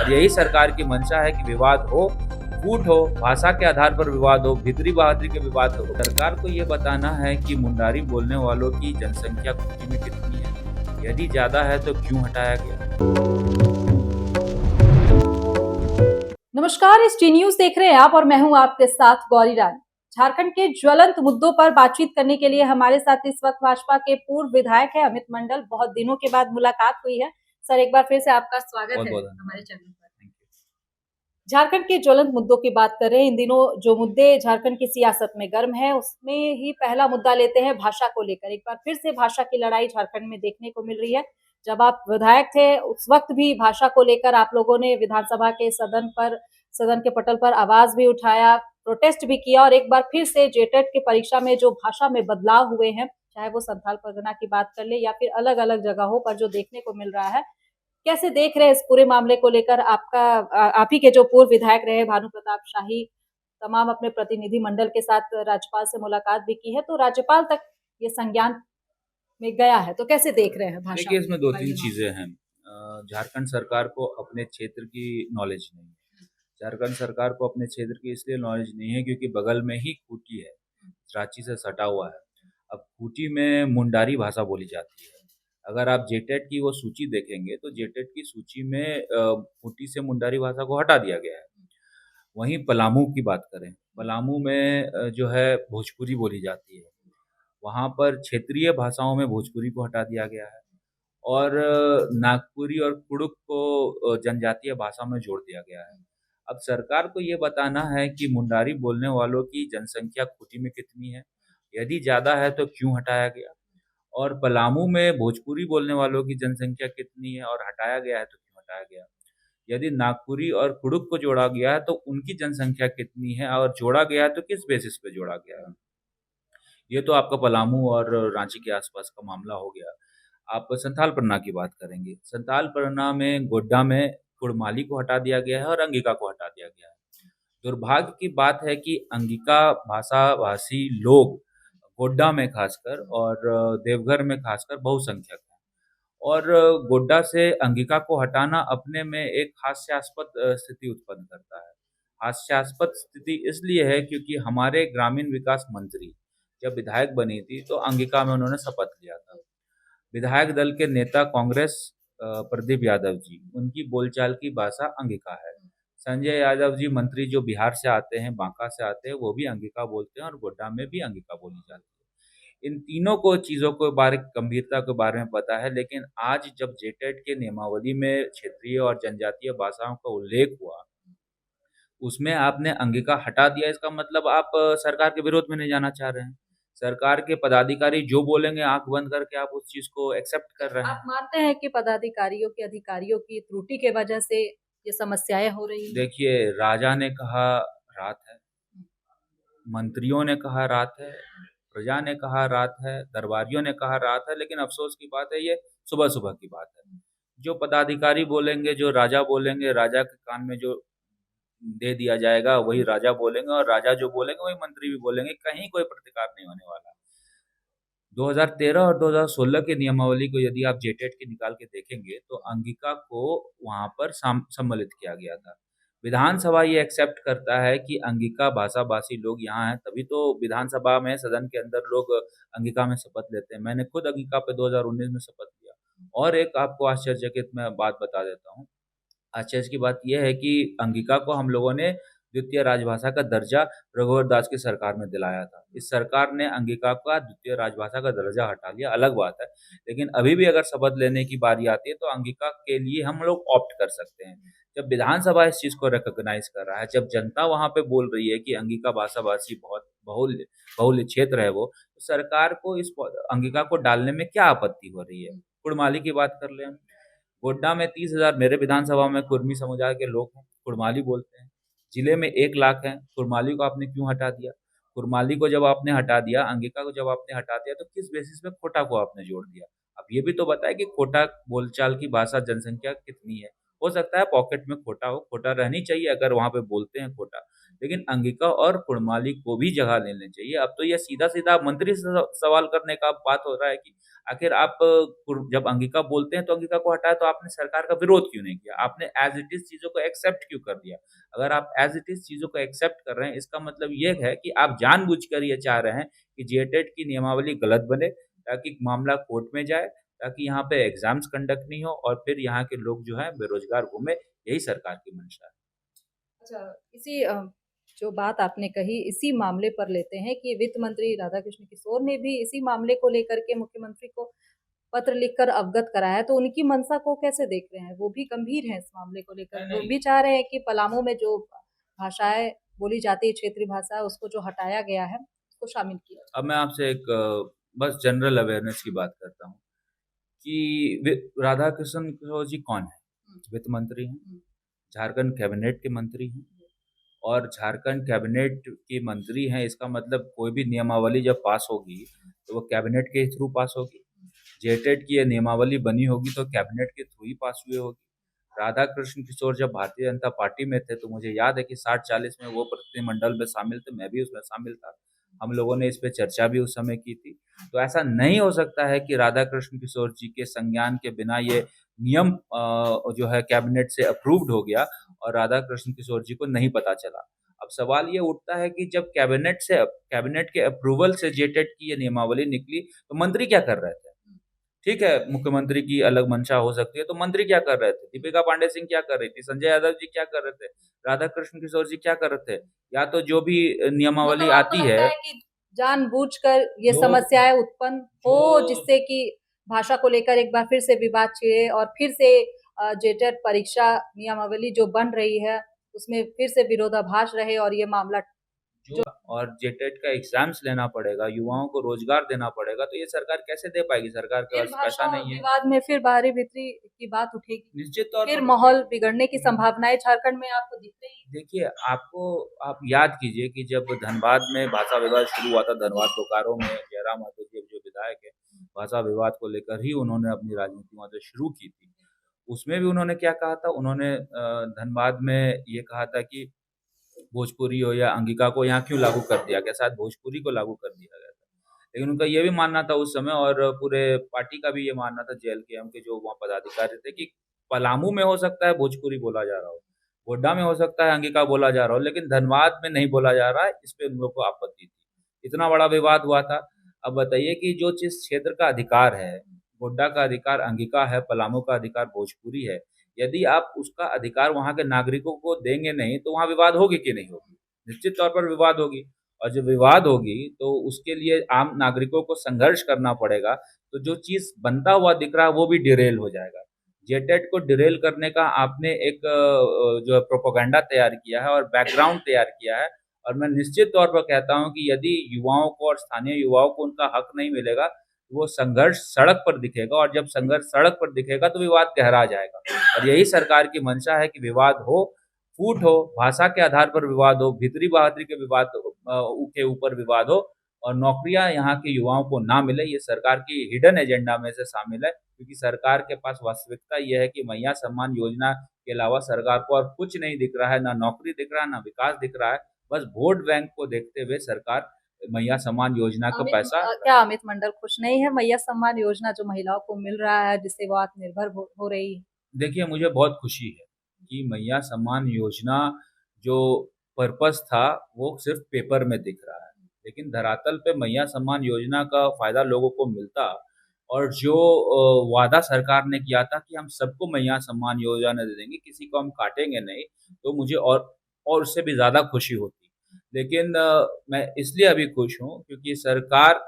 और यही सरकार की मंशा है कि विवाद हो, फूट हो, भाषा के आधार पर विवाद हो, भीतरी बहादुरी के विवाद हो। सरकार को ये बताना है कि मुंडारी बोलने वालों की जनसंख्या खूंटी में कितनी है, यदि ज्यादा है तो क्यों हटाया गया। नमस्कार, इस टी न्यूज देख रहे हैं आप और मैं हूं आपके साथ गौरी रानी। झारखंड के ज्वलंत मुद्दों पर बातचीत करने के लिए हमारे साथ इस वक्त भाजपा के पूर्व विधायक है अमित मंडल। बहुत दिनों के बाद मुलाकात हुई है। सर, एक बार फिर से आपका स्वागत है हमारे चैनल पर। झारखंड के ज्वलंत मुद्दों की बात कर रहे हैं। इन दिनों जो मुद्दे झारखंड की सियासत में गर्म है, उसमें ही पहला मुद्दा लेते हैं भाषा को लेकर। एक बार फिर से भाषा की लड़ाई झारखंड में देखने को मिल रही है। जब आप विधायक थे उस वक्त भी भाषा को लेकर आप लोगों ने विधानसभा के सदन के पटल पर आवाज भी उठाया, प्रोटेस्ट भी किया और एक बार फिर से जेटेट की परीक्षा में जो भाषा में बदलाव हुए हैं, चाहे वो संथाल परगना की बात कर ले या फिर अलग अलग जगहों पर जो देखने को मिल रहा है, कैसे देख रहे हैं इस पूरे मामले को लेकर? आप ही के जो पूर्व विधायक रहे भानु प्रताप शाही तमाम अपने प्रतिनिधि मंडल के साथ राज्यपाल से मुलाकात भी की है, तो राज्यपाल तक ये संज्ञान में गया है, तो कैसे देख रहे हैं भाषा? देखिए, इसमें दो तीन चीजें हैं। झारखंड सरकार को अपने क्षेत्र की नॉलेज नहीं है। झारखंड सरकार को अपने क्षेत्र की इसलिए नॉलेज नहीं है क्योंकि बगल में ही खूंटी है, रांची से सटा हुआ है। अब खूंटी में मुंडारी भाषा बोली जाती है। अगर आप जेटेट की वो सूची देखेंगे तो जेटेट की सूची में खूंटी से मुंडारी भाषा को हटा दिया गया है। वहीं पलामू की बात करें, पलामू में जो है भोजपुरी बोली जाती है। वहाँ पर क्षेत्रीय भाषाओं में भोजपुरी को हटा दिया गया है और नागपुरी और कुड़ुक को जनजातीय भाषा में जोड़ दिया गया है। अब सरकार को ये बताना है कि मुंडारी बोलने वालों की जनसंख्या खूंटी में कितनी है, यदि ज़्यादा है तो क्यों हटाया गया, और पलामू में भोजपुरी बोलने वालों की जनसंख्या कितनी है और हटाया गया है तो क्यों हटाया गया। यदि नागपुरी और कुड़ुक को जोड़ा गया है तो उनकी जनसंख्या कितनी है और जोड़ा गया है तो किस बेसिस पे जोड़ा गया है। ये तो आपका पलामू और रांची के आसपास का मामला हो गया। आप संथाल परगना की बात करेंगे, संथाल परगना में गोड्डा में कुड़माली को हटा दिया गया है और अंगिका को हटा दिया गया है। दुर्भाग्य की बात है कि अंगिका भाषा भाषी लोग गोड्डा में खासकर और देवघर में खासकर बहुसंख्यक हैं, और गोड्डा से अंगिका को हटाना अपने में एक हास्यास्पद स्थिति उत्पन्न करता है। हास्यास्पद स्थिति इसलिए है क्योंकि हमारे ग्रामीण विकास मंत्री जब विधायक बनी थी तो अंगिका में उन्होंने शपथ लिया था। विधायक दल के नेता कांग्रेस प्रदीप यादव जी, उनकी बोलचाल की भाषा अंगिका है। संजय यादव जी मंत्री जो बिहार से आते हैं, बांका से आते हैं, वो भी अंगिका बोलते हैं और गोड्डा में भी अंगिका बोली जाती है। इन तीनों को चीज़ों को बारे गंभीरता के बारे में पता है, लेकिन आज जब जेटेट के नियमावली में क्षेत्रीय और जनजातीय भाषाओं का उल्लेख हुआ, उसमें आपने अंगिका हटा दिया। इसका मतलब आप सरकार के विरोध में नहीं जाना चाह रहे हैं। सरकार के पदाधिकारी जो बोलेंगे आँख बंद करके आप उस चीज़ को एक्सेप्ट कर रहे आप हैं। मानते हैं कि पदाधिकारियों की अधिकारियों की त्रुटि के वजह से ये समस्याएं हो रही हैं? देखिए, राजा ने कहा रात है, मंत्रियों ने कहा रात है, प्रजा ने कहा रात है, दरबारियों ने कहा रात है, लेकिन अफ़सोस की बात है ये सुबह-सुबह की बात है। जो पदाधिकारी बोलेंगे, जो राजा बोलेंगे, राजा के कान में जो दे दिया जाएगा वही राजा बोलेंगे और राजा जो बोलेंगे वही मंत्री भी बोलेंगे, कहीं कोई प्रतिकार नहीं होने वाला। 2013 और 2016 की नियमावली को यदि आप जेटेट की निकाल के देखेंगे तो अंगिका को वहाँ पर सम्मिलित किया गया था। विधानसभा ये एक्सेप्ट करता है कि अंगिका भाषा-भाषी लोग यहाँ हैं, तभी तो विधानसभा में सदन के अंदर लोग अंगिका में शपथ लेते हैं। मैंने खुद अंगिका पे 2019 में शपथ लिया। और एक आपको आश्चर्यचकित मैं बात बता देता हूँ। आश्चर्य की बात यह है कि अंगिका को हम लोगों ने द्वितीय राजभाषा का दर्जा रघुवर दास की सरकार में दिलाया था। इस सरकार ने अंगिका का द्वितीय राजभाषा का दर्जा हटा लिया, अलग बात है। लेकिन अभी भी अगर शपथ लेने की बारी आती है तो अंगिका के लिए हम लोग ऑप्ट कर सकते हैं। जब विधानसभा इस चीज़ को रिकॉग्नाइज कर रहा है, जब जनता वहाँ पे बोल रही है कि अंगिका भाषा-भाषी बहुत बहुल्य बहुल्य क्षेत्र है वो, तो सरकार को इस अंगिका को डालने में क्या आपत्ति हो रही है? कुड़माली की बात कर लें हम। गोड्डा में 30,000 मेरे विधानसभा में कुर्मी समुदाय के लोग हैं, कुड़माली बोलते हैं। जिले में 1 लाख हैं, कुड़माली को आपने क्यों हटा दिया? कुड़माली को जब आपने हटा दिया, अंगिका को जब आपने हटा दिया, तो किस बेसिस पे खोटा को आपने जोड़ दिया? अब ये भी तो बताएं कि खोटा बोलचाल की भाषा जनसंख्या कितनी है हो सकता है पॉकेट में खोटा हो, खोटा रहनी चाहिए अगर वहाँ पे बोलते हैं खोटा, लेकिन अंगिका और कुड़माली को भी जगह लेनी चाहिए। अब तो ये सीधा-सीधा मंत्री से सवाल करने का बात हो रहा है कि आखिर आप जब अंगिका बोलते हैं तो अंगिका को हटाया तो आपने सरकार का विरोध क्यों नहीं किया? आपने एज़ इट इज़ चीज़ों को एक्सेप्ट क्यों कर दिया? अगर आप एज़ इट इज़ चीज़ों को एक्सेप्ट कर रहे हैं, इसका मतलब ये है कि आप जानबूझकर ये चाह रहे हैं कि जेटेट की नियमावली गलत बने, ताकि मामला कोर्ट में जाए, ताकि यहाँ पे एग्ज़ाम्स कंडक्ट नहीं हो और फिर यहाँ के लोग जो हैं बेरोज़गार घूमें, यही सरकार की मंशा है। अच्छा, इसी जो बात आपने कही इसी मामले पर लेते हैं कि वित्त मंत्री राधाकृष्ण किशोर ने भी इसी मामले को लेकर के मुख्यमंत्री को पत्र लिखकर अवगत कराया है, तो उनकी मंशा को कैसे देख रहे हैं? वो भी गंभीर हैं इस मामले को लेकर। नहीं, वो नहीं। भी चाह रहे हैं कि पलामू में जो भाषाएँ बोली जाती है, क्षेत्रीय भाषा है, उसको जो हटाया गया है, उसको शामिल किया जाए। अब मैं आपसे एक बस जनरल अवेयरनेस की बात करता हूँ कि राधाकृष्ण किशोर जी कौन है? हुँ, वित्त मंत्री हैं, हुँ, झारखंड कैबिनेट के मंत्री हैं और झारखंड कैबिनेट के मंत्री हैं, इसका मतलब कोई भी नियमावली जब पास होगी, तो वो कैबिनेट के थ्रू पास होगी। जेटेट की ये नियमावली बनी होगी तो कैबिनेट के थ्रू ही पास हुई होगी। राधाकृष्ण किशोर जब भारतीय जनता पार्टी में थे, तो मुझे याद है कि 60-40 में वो प्रतिनिधिमंडल में शामिल थे, मैं भी उसमें शामिल था। हम लोगों ने इस पे चर्चा भी उस समय की थी। तो ऐसा नहीं हो सकता है कि राधाकृष्ण किशोर जी के संज्ञान के बिना ये नियम जो है कैबिनेट से अप्रूव्ड हो गया और राधाकृष्ण किशोर जी को नहीं पता चला। अब सवाल ये उठता है कि जब कैबिनेट के अप्रूवल से जेटेट की ये नियमावली निकली, तो मंत्री क्या कर रहे थे? ठीक है, मुख्यमंत्री की अलग मंशा हो सकती है, तो मंत्री क्या कर रहे थे? दीपिका पांडे सिंह क्या कर रही थी? संजय यादव जी क्या कर रहे थे? राधाकृष्ण किशोर जी क्या कर रहे थे? या तो जो भी नियमावली मतलब आपको आती लगता है, है कि जानबूझकर ये जो समस्याएँ उत्पन्न जो हो जिससे कि भाषा को लेकर एक बार फिर से विवाद छिड़े और फिर से जेटेट परीक्षा नियमावली जो बन रही है, उसमें फिर से विरोधाभास रहे और ये मामला जो और जेटेट का एग्ज़ाम्स लेना पड़ेगा, युवाओं को रोज़गार देना पड़ेगा, तो ये सरकार कैसे दे पाएगी? सरकार के फिर पास पैसा भाषा नहीं है। विवाद में फिर बाहरी-भीतरी की बात उठेगी। निश्चित तौर फिर पर माहौल उठेगी। बिगड़ने की संभावनाएँ झारखंड में आपको दिख रही हैं? देखिए, आप याद कीजिए कि जब धनबाद में भाषा विवाद शुरू हुआ था, धनबाद बोकारो में जयराम माधो जी जो विधायक हैं, भाषा विवाद को लेकर ही उन्होंने अपनी राजनीति वहाँ से शुरू की थी। उसमें भी उन्होंने क्या कहा था? उन्होंने धनबाद में ये कहा था कि भोजपुरी हो या अंगिका को यहाँ क्यों लागू कर दिया गया? शायद भोजपुरी को लागू कर दिया गया था। लेकिन उनका ये भी मानना था उस समय और पूरे पार्टी का भी ये मानना था जेएलकेएम के जो वहाँ पदाधिकारी थे कि पलामू में हो सकता है भोजपुरी बोला जा रहा हो, गोड्डा में हो सकता है अंगिका बोला जा रहा हो, लेकिन धनबाद में नहीं बोला जा रहा है, इस पे उन लोग को आपत्ति थी। इतना बड़ा विवाद हुआ था। अब बताइए कि जो जिस क्षेत्र का अधिकार है, गोड्डा का अधिकार अंगिका है, पलामू का अधिकार भोजपुरी है, यदि आप उसका अधिकार वहाँ के नागरिकों को देंगे नहीं, तो वहाँ विवाद होगी कि नहीं होगी? निश्चित तौर पर विवाद होगी और जब विवाद होगी, तो उसके लिए आम नागरिकों को संघर्ष करना पड़ेगा, तो जो चीज़ बनता हुआ दिख रहा है, वो भी डिरेल हो जाएगा। जेटेट को डिरेल करने का आपने एक जो है प्रोपेगेंडा तैयार किया है और बैकग्राउंड तैयार किया है और मैं निश्चित तौर पर कहता हूँ कि यदि युवाओं को और स्थानीय युवाओं को उनका हक नहीं मिलेगा, तो वो संघर्ष सड़क पर दिखेगा और जब संघर्ष सड़क पर दिखेगा, तो विवाद गहरा जाएगा। और यही सरकार की मंशा है कि विवाद हो, फूट हो, भाषा के आधार पर विवाद हो, भीतरी-बहादुरी के विवाद के ऊपर विवाद हो और नौकरियाँ यहाँ के युवाओं को ना मिले, ये सरकार की हिडन एजेंडा में से शामिल है। क्योंकि सरकार के पास वास्तविकता ये है कि मैया सम्मान योजना के अलावा सरकार को और कुछ नहीं दिख रहा है, ना नौकरी दिख रहा है, ना विकास दिख रहा है। बस वोट बैंक को देखते हुए सरकार मैया सम्मान योजना का पैसा क्या अमित मंडल खुश नहीं है मैया सम्मान योजना जो महिलाओं को मिल रहा है जिससे वो आत्मनिर्भर हो रही है? देखिए, मुझे बहुत खुशी है कि मैया सम्मान योजना जो पर्पज़ था, वो सिर्फ़ पेपर में दिख रहा है। लेकिन धरातल पे मैया सम्मान योजना का फ़ायदा लोगों को मिलता और जो वादा सरकार ने किया था कि हम सबको मैया सम्मान योजना दे देंगे, किसी को हम काटेंगे नहीं, तो मुझे और उससे भी ज़्यादा खुशी होती। लेकिन मैं इसलिए अभी खुश हूँ क्योंकि सरकार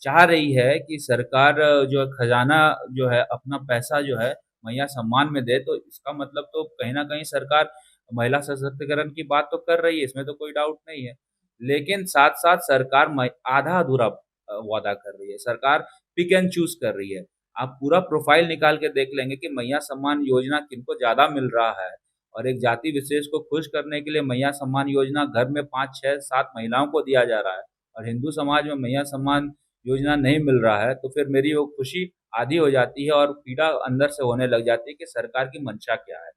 चाह रही है कि सरकार जो है खज़ाना जो है अपना पैसा जो है मैया सम्मान में दे, तो इसका मतलब तो कहीं न कहीं सरकार महिला सशक्तिकरण की बात तो कर रही है, इसमें तो कोई डाउट नहीं है। लेकिन साथ-साथ सरकार आधा-अधूरा वादा कर रही है। सरकार पिक एंड चूज़ कर रही है। आप पूरा प्रोफ़ाइल निकाल के देख लेंगे कि मैया सम्मान योजना किनको ज़्यादा मिल रहा है और एक जाति विशेष को खुश करने के लिए मैया सम्मान योजना घर में 5, 6, 7 महिलाओं को दिया जा रहा है और हिंदू समाज में मैया सम्मान योजना नहीं मिल रहा है, तो फिर मेरी वो खुशी आधी हो जाती है और पीड़ा अंदर से होने लग जाती है कि सरकार की मंशा क्या है।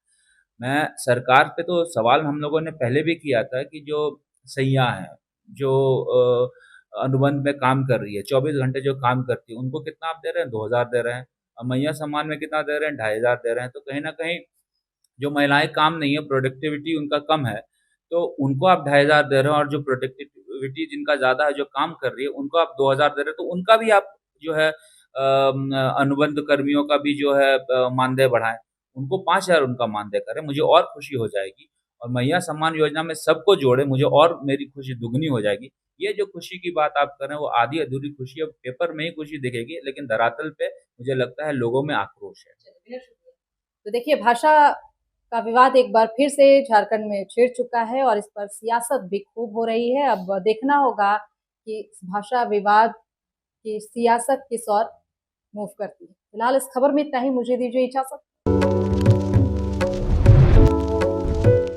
मैं सरकार पे तो सवाल हम लोगों ने पहले भी किया था कि जो सैयाँ हैं, जो अनुबंध में काम कर रही है, 24 घंटे जो काम करती है, उनको कितना आप दे रहे हैं? 2,000 दे रहे हैं। मैया सम्मान में कितना दे रहे हैं? 2,500 दे रहे हैं। तो कहीं न कहीं जो महिलाएँ काम नहीं है, प्रोडक्टिविटी उनका कम है, तो उनको आप 2,500 दे रहे हो और जो प्रोडक्टिविटी जिनका ज़्यादा है, जो काम कर रही है, उनको आप 2,000 दे रहे हो, तो उनका भी आप जो है अनुबंध कर्मियों का भी जो है मानदेय बढ़ाएँ। उनको 5,000 उनका मानदेय करें, मुझे और खुशी हो जाएगी और मैया सम्मान योजना में सबको जोड़ें, मुझे और मेरी खुशी दुगनी हो जाएगी। ये जो खुशी की बात आप कर रहे हैं, वो आधी-अधूरी खुशी है, पेपर में ही खुशी दिखेगी, लेकिन धरातल पे मुझे लगता है लोगों में आक्रोश है। तो देखिए भाषा का विवाद एक बार फिर से झारखंड में छिड़ चुका है और इस पर सियासत भी खूब हो रही है। अब देखना होगा कि इस भाषा विवाद की सियासत किस ओर मूव करती है। फिलहाल इस खबर में इतना ही, मुझे दीजिए इजाजत।